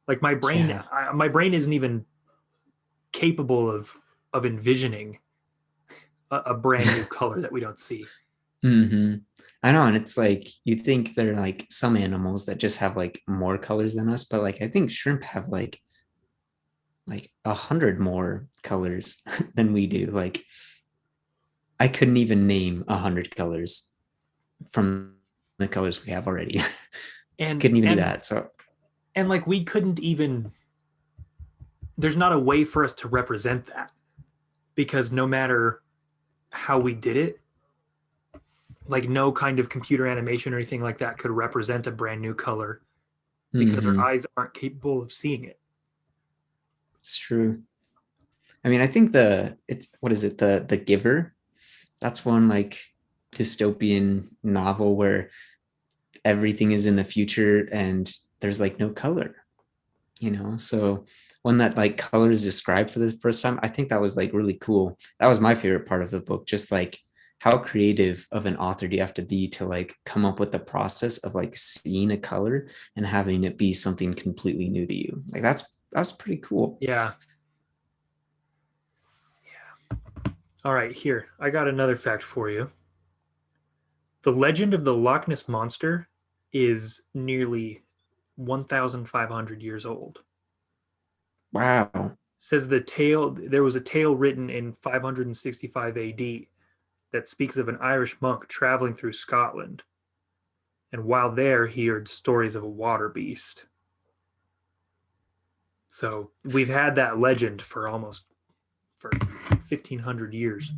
Like Yeah. my brain isn't even capable of envisioning a brand new color that we don't see. hmm I know, and it's like you think they're like some animals that just have like more colors than us, but like I think shrimp have like 100 more colors than we do. Like I couldn't even name 100 colors from the colors we have already. And Couldn't even do and that. So and like we couldn't even, there's not a way for us to represent that, because no matter how we did it, like no kind of computer animation or anything like that could represent a brand new color because our eyes aren't capable of seeing it. it's true. I mean, I think it's what is it, the Giver? That's one like dystopian novel where everything is in the future and there's like no color, So when that like color is described for the first time, I think that was like really cool. That was my favorite part of the book. Just like how creative of an author do you have to be to like come up with the process of like seeing a color and having it be something completely new to you. Like that's pretty cool. Yeah. All right, here. I got another fact for you. The legend of the Loch Ness Monster is nearly 1,500 years old. Wow. Says there was a tale written in 565 AD that speaks of an Irish monk traveling through Scotland. And while there, he heard stories of a water beast. So we've had that legend for 1,500 years.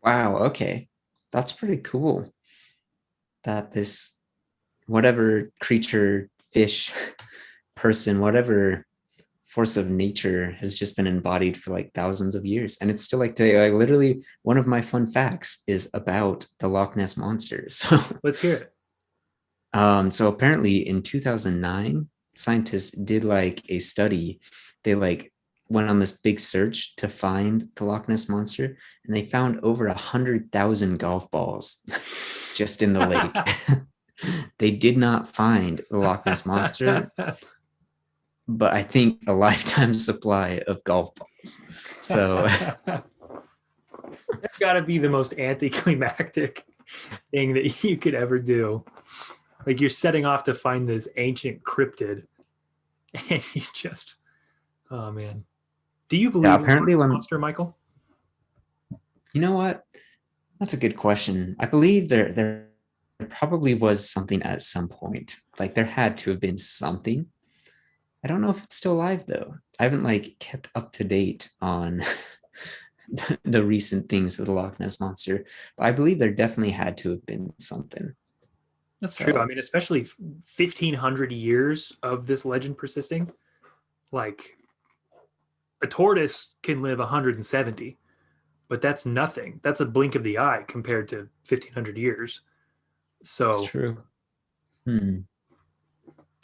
Wow. Okay. That's pretty cool that this whatever creature, fish, person, whatever force of nature has just been embodied for like thousands of years. And it's still like today, like literally one of my fun facts is about the Loch Ness Monster. So, Let's hear it. so apparently in 2009, scientists did like a study. They like went on this big search to find the Loch Ness Monster and they found over 100,000 golf balls just in the lake. They did not find the Loch Ness Monster, but I think a lifetime supply of golf balls. So That's got to be the most anticlimactic thing that you could ever do. Like you're setting off to find this ancient cryptid, and you just, oh man. Do you yeah, believe in the Loch apparently Ness when Monster, Michael? you know what? That's a good question. I believe there probably was something at some point. Like there had to have been something. I don't know if it's still alive though. I haven't like kept up to date on the recent things with the Loch Ness Monster, but I believe there definitely had to have been something. That's true. I So mean, especially 1,500 years of this legend persisting. Like a tortoise can live 170, but that's nothing. That's a blink of the eye compared to 1,500 years. it's So, true. Hmm.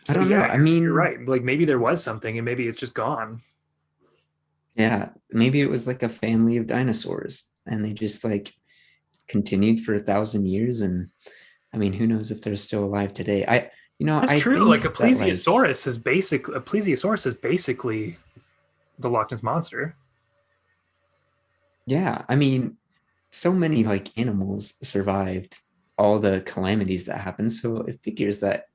I so don't know. yeah, I you're mean, right. Like maybe there was something, and maybe it's just gone. yeah, maybe it was like a family of dinosaurs and they just like continued for 1,000 years. And I mean, who knows if they're still alive today? That's I true. Like think that like, a plesiosaurus is basically the Loch Ness monster. Yeah, I mean, so many like animals survived all the calamities that happened. So it figures that,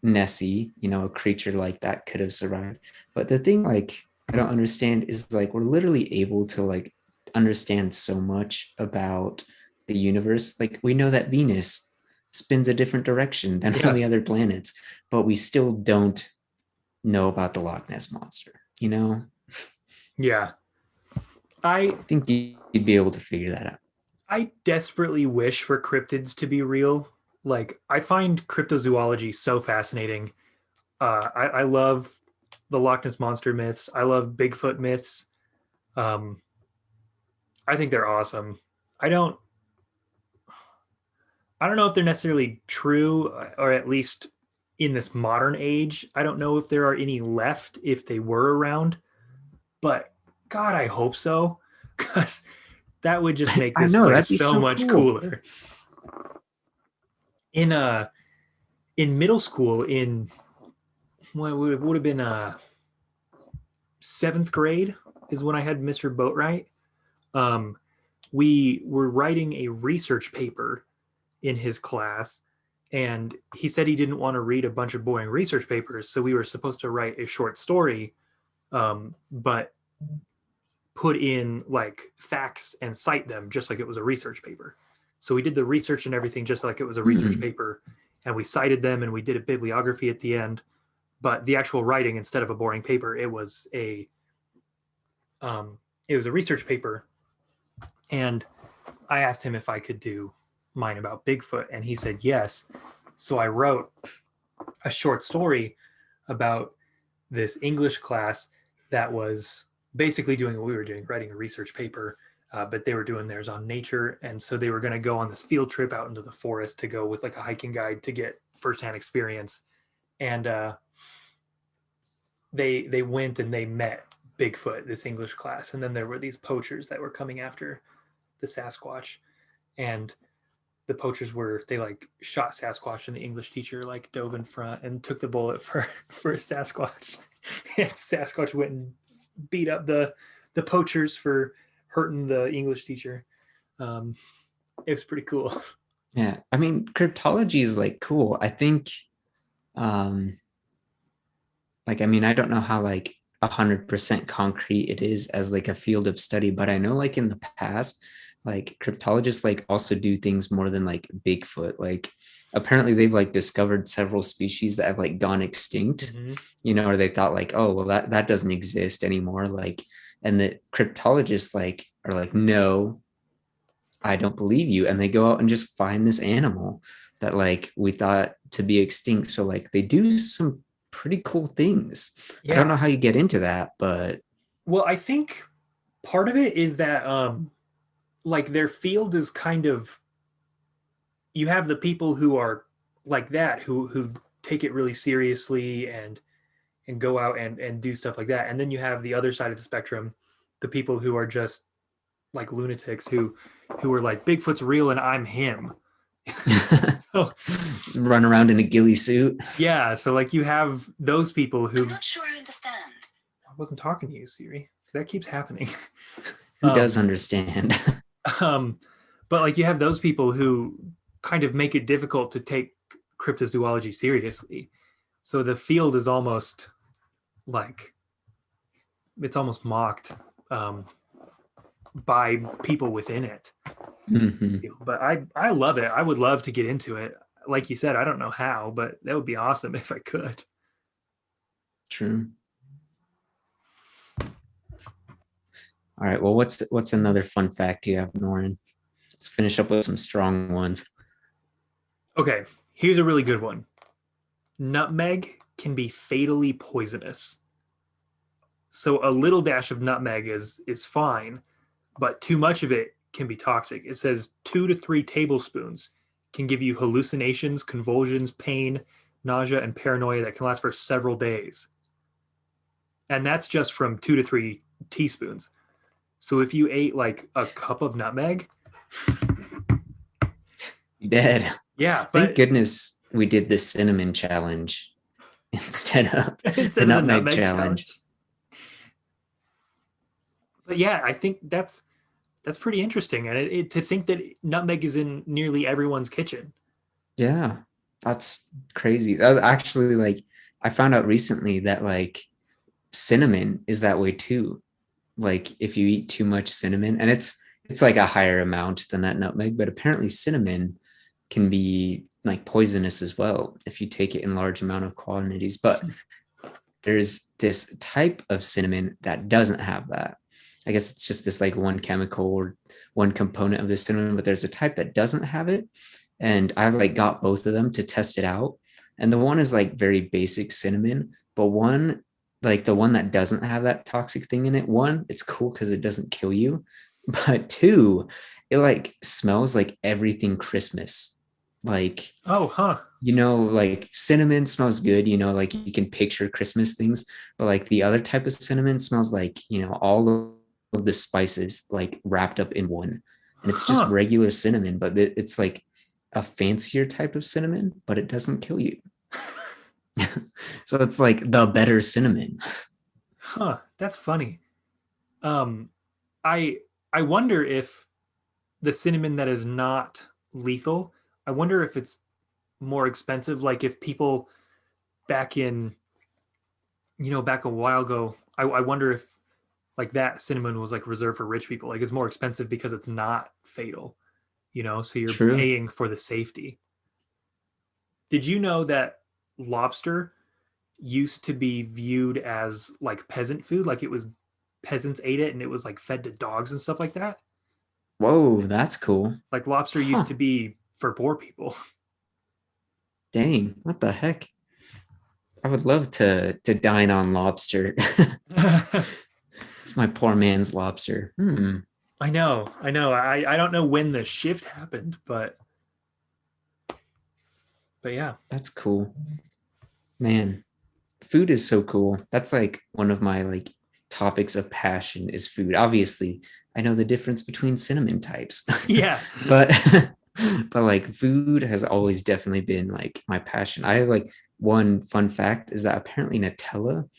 Nessie, a creature like that could have survived. But the thing like I don't understand is like we're literally able to like understand so much about the universe. Like we know that Venus spins a different direction than all Yeah. the other planets, but we still don't know about the Loch Ness monster. Yeah. I I think you'd be able to figure that out. I desperately wish for cryptids to be real. Like I find cryptozoology so fascinating. I love the Loch Ness monster myths. I love Bigfoot myths. Um, I think they're awesome. I don't I don't know if they're necessarily true, or at least in this modern age. I don't know if there are any left if they were around, but God, I hope so, because that would just make I this know place that'd be so so much cool. cooler. In in middle school, in what would have been seventh grade is when I had Mr. Boatwright. Um, we were writing a research paper in his class, and he said he didn't want to read a bunch of boring research papers, so we were supposed to write a short story, but put in like facts and cite them just like it was a research paper. So we did the research and everything just like it was a research Hmm. paper, and we cited them and we did a bibliography at the end. But the actual writing, instead of a boring paper, um, it was a research paper. And I asked him if I could do mine about Bigfoot, and he said yes. So I wrote a short story about this English class that was basically doing what we were doing, writing a research paper, but they were doing theirs on nature. And so they were going to go on this field trip out into the forest to go with like a hiking guide to get firsthand experience. And they went and they met Bigfoot, this English class, and then there were these poachers that were coming after the Sasquatch, and the poachers were they like shot Sasquatch, and the English teacher like dove in front and took the bullet for Sasquatch, and Sasquatch went and beat up the poachers for hurting the English teacher. Um, it was pretty cool. Yeah, I mean, cryptology is like cool. I think, um, like, I mean, I don't know how like 100% concrete it is as like a field of study, but I know like in the past, like cryptologists like also do things more than like Bigfoot. Like apparently they've like discovered several species that have like gone extinct, Mm-hmm. or they thought like, oh, well, that doesn't exist anymore. Like, and the cryptologists like are like, no, I don't believe you. And they go out and just find this animal that like we thought to be extinct. So like they do some pretty cool things. I don't Yeah. know how you get into that, but Well, I think part of it is that like their field is kind of, you have the people who are like that who take it really seriously and go out and do stuff like that. And then you have the other side of the spectrum, the people who are just like lunatics who are like Bigfoot's real and I'm him. So just run around in a ghillie suit. yeah, so like you have those people who I'm not sure I understand. I wasn't talking to you, Siri. That keeps happening. Who um does understand? um but like you have those people who kind of make it difficult to take cryptozoology seriously. So the field is almost like it's almost mocked um, by people within it. Mhm. But I love it. I would love to get into it. Like you said, I don't know how, but that would be awesome if I could. True. All right. Well, what's another fun fact you have, Norrin? Let's finish up with some strong ones. Okay, here's a really good one. Nutmeg can be fatally poisonous. So a little dash of nutmeg is fine, but too much of it can be toxic. It says 2 to 3 tablespoons can give you hallucinations, convulsions, pain, nausea, and paranoia that can last for several days. And that's just from 2 to 3 teaspoons. So if you ate like a cup of nutmeg, Dead. yeah, Thank but goodness we did the cinnamon challenge instead of the instead of the nutmeg nutmeg challenge. challenge. But yeah, I think That's pretty interesting. And to think that nutmeg is in nearly everyone's kitchen. Yeah, that's crazy. That actually, like, I found out recently that like cinnamon is that way too. Like if you eat too much cinnamon, and it's like a higher amount than that nutmeg, but apparently cinnamon can be like poisonous as well if you take it in large amount of quantities. But there's this type of cinnamon that doesn't have that. I guess it's just this like one chemical or one component of the cinnamon, but there's a type that doesn't have it. And I've like got both of them to test it out. And the one is like very basic cinnamon, but one, like the one that doesn't have that toxic thing in it, one, it's cool because it doesn't kill you. But two, it like smells like everything Christmas. Like, Oh, huh. like cinnamon smells good, like you can picture Christmas things, but like the other type of cinnamon smells like, all of the spices like wrapped up in one. And it's just Huh. regular cinnamon, but it's like a fancier type of cinnamon, but it doesn't kill you. So it's like the better cinnamon. Huh. That's funny. Um, I I wonder if the cinnamon that is not lethal, I wonder if it's more expensive. Like if people back in, back a while ago, I wonder if like that cinnamon was like reserved for rich people. Like it's more expensive because it's not fatal, so you're True. paying for the safety. Did you know that lobster used to be viewed as like peasant food? Like it was peasants ate it and it was like fed to dogs and stuff like that. Whoa, that's cool. Like lobster used Huh. to be for poor people. Dang, what the heck? I would love to dine on lobster. It's my poor man's lobster. I know, I know. I don't know when the shift happened, but yeah. That's cool. Man, food is so cool. That's like one of my like topics of passion is food. Obviously, I know the difference between cinnamon types. Yeah. but but like food has always definitely been like my passion. I have like one fun fact is that apparently Nutella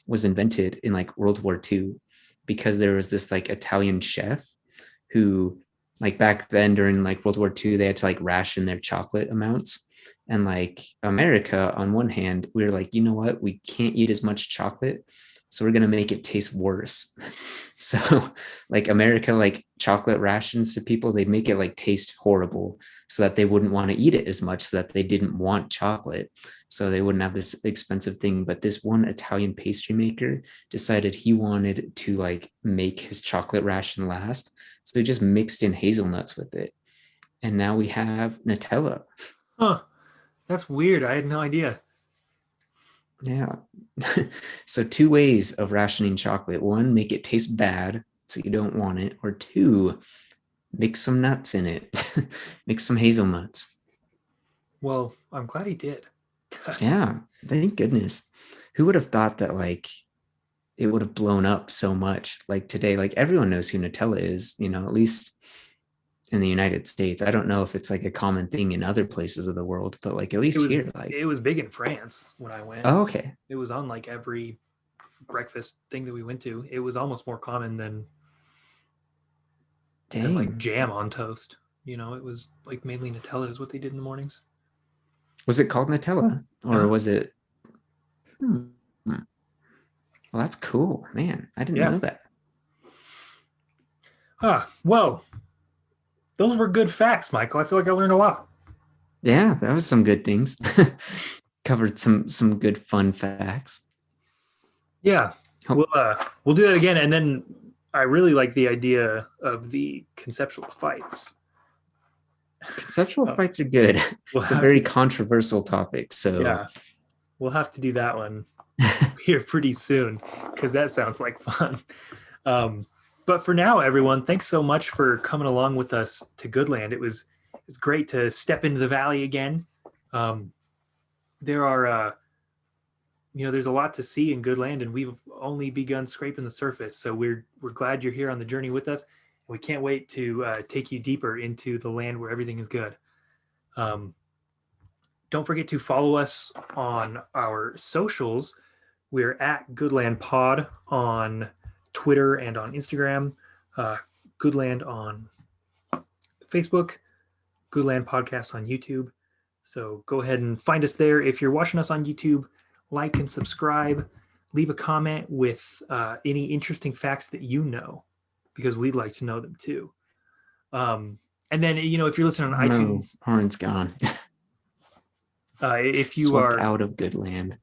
was invented in like World War II because there was this like Italian chef who like back then during like World War II, they had to like ration their chocolate amounts. And like America, on one hand, we were like, you know what? We can't eat as much chocolate. So we're gonna make it taste worse. So like America, like chocolate rations to people, they'd make it like taste horrible so that they wouldn't want to eat it as much, so that they didn't want chocolate. So they wouldn't have this expensive thing. But this one Italian pastry maker decided he wanted to like make his chocolate ration last. So they just mixed in hazelnuts with it. And now we have Nutella. Huh. That's weird. I had no idea. Yeah. So two ways of rationing chocolate. One, make it taste bad so you don't want it. Or two, mix some nuts in it. Mix some hazelnuts. Well, I'm glad he did. Yeah. Thank goodness. Who would have thought that like it would have blown up so much like today? Like everyone knows who Nutella is, at least in the United States. I don't know if it's like a common thing in other places of the world, but like at It least was here, like, it was big in France when I went. oh, okay. It was on like every breakfast thing that we went to. It was almost more common than like Dang. jam on toast. It was like mainly Nutella is what they did in the mornings. Was it called Nutella or Uh-huh. was it? Hmm. Well, that's cool, man. I didn't Yeah. know that. Whoa. Those were good facts, Michael. I feel like I learned a lot. Yeah, that was some good things. Covered some good fun facts. Yeah. Oh, We'll do that again. And then I really like the idea of the conceptual fights. conceptual Oh, fights are good. we'll It's a have very to controversial topic. So yeah, we'll have to do that one here pretty soon because that sounds like fun. Um, but for now, everyone, thanks so much for coming along with us to Goodland. It was great to step into the valley again. Um, there are there's a lot to see in Goodland, and we've only begun scraping the surface. So we're glad you're here on the journey with us. We can't wait to take you deeper into the land where everything is good. Um, don't forget to follow us on our socials. We're at Goodland Pod on Twitter and on Instagram. Goodland on Facebook, Goodland Podcast on YouTube. So go ahead and find us there. If you're watching us on YouTube, like and subscribe. Leave a comment with any interesting facts that you know, because we'd like to know them too. And then, if you're listening on iTunes, Norrin's gone. if you Swept are out of Goodland.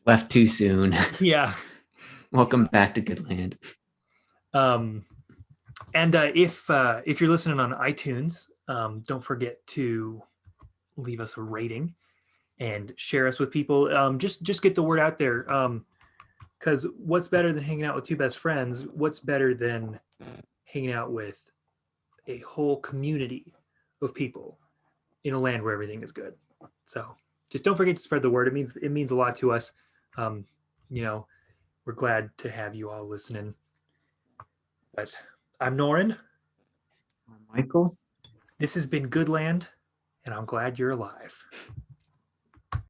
Left too soon. Yeah. Welcome back to Goodland. And if you're listening on iTunes, don't forget to leave us a rating and share us with people. Just get the word out there. Because what's better than hanging out with two best friends? What's better than hanging out with a whole community of people in a land where everything is good? So just don't forget to spread the word. It means a lot to us. We're glad to have you all listening. But I'm Norrin. I'm Michael. This has been Goodland, and I'm glad you're alive.